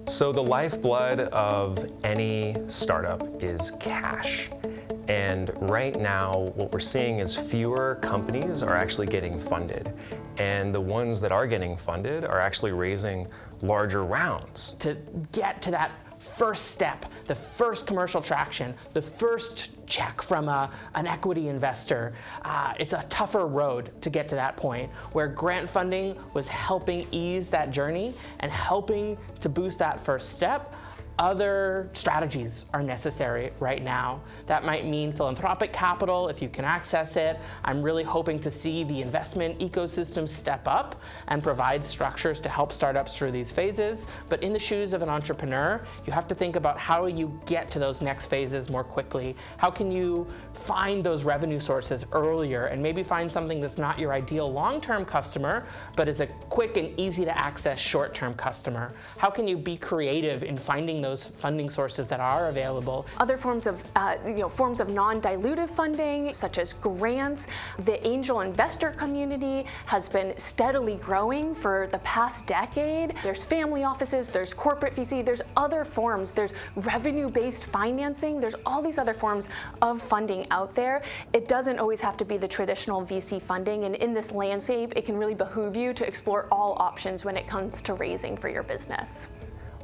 So the lifeblood of any startup is cash. And right now, what we're seeing is fewer companies are actually getting funded. And the ones that are getting funded are actually raising larger rounds. To get to that first step, the first commercial traction, the first check from an equity investor, it's a tougher road to get to that point, where grant funding was helping ease that journey and helping to boost that first step. Other strategies are necessary right now. That might mean philanthropic capital if you can access it. I'm really hoping to see the investment ecosystem step up and provide structures to help startups through these phases. But in the shoes of an entrepreneur, you have to think about how you get to those next phases more quickly. How can you find those revenue sources earlier and maybe find something that's not your ideal long-term customer, but is a quick and easy to access short-term customer? How can you be creative in finding those funding sources that are available? Other forms of forms of non-dilutive funding, such as grants. The angel investor community has been steadily growing for the past decade. There's family offices, there's corporate VC, there's other forms, there's revenue-based financing, there's all these other forms of funding out there. It doesn't always have to be the traditional VC funding, and in this landscape, it can really behoove you to explore all options when it comes to raising for your business.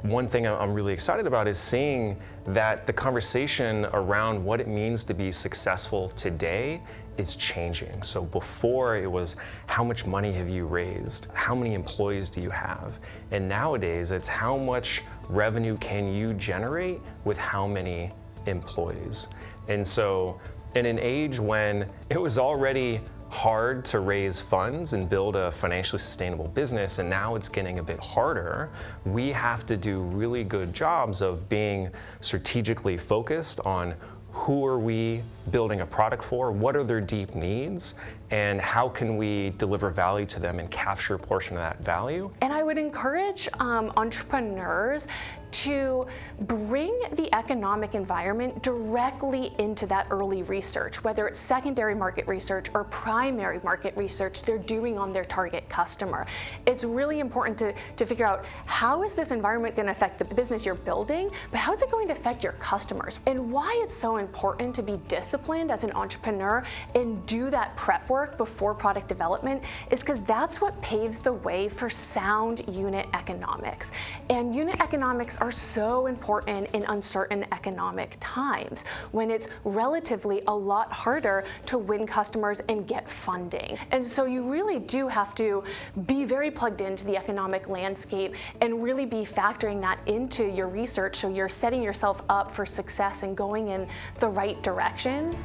One thing I'm really excited about is seeing that the conversation around what it means to be successful today is changing. So before it was, how much money have you raised? How many employees do you have? And nowadays it's, how much revenue can you generate with how many employees? And so in an age when it was already hard to raise funds and build a financially sustainable business, and now it's getting a bit harder, we have to do really good jobs of being strategically focused on who are we building a product for, what are their deep needs, and how can we deliver value to them and capture a portion of that value. And I would encourage entrepreneurs to bring the economic environment directly into that early research, whether it's secondary market research or primary market research they're doing on their target customer. It's really important to figure out, how is this environment going to affect the business you're building, but how is it going to affect your customers? And why it's so important to be disciplined as an entrepreneur and do that prep work before product development is because that's what paves the way for sound unit economics. And unit economics are so important in uncertain economic times, when it's relatively a lot harder to win customers and get funding. And so you really do have to be very plugged into the economic landscape and really be factoring that into your research, so you're setting yourself up for success and going in the right directions.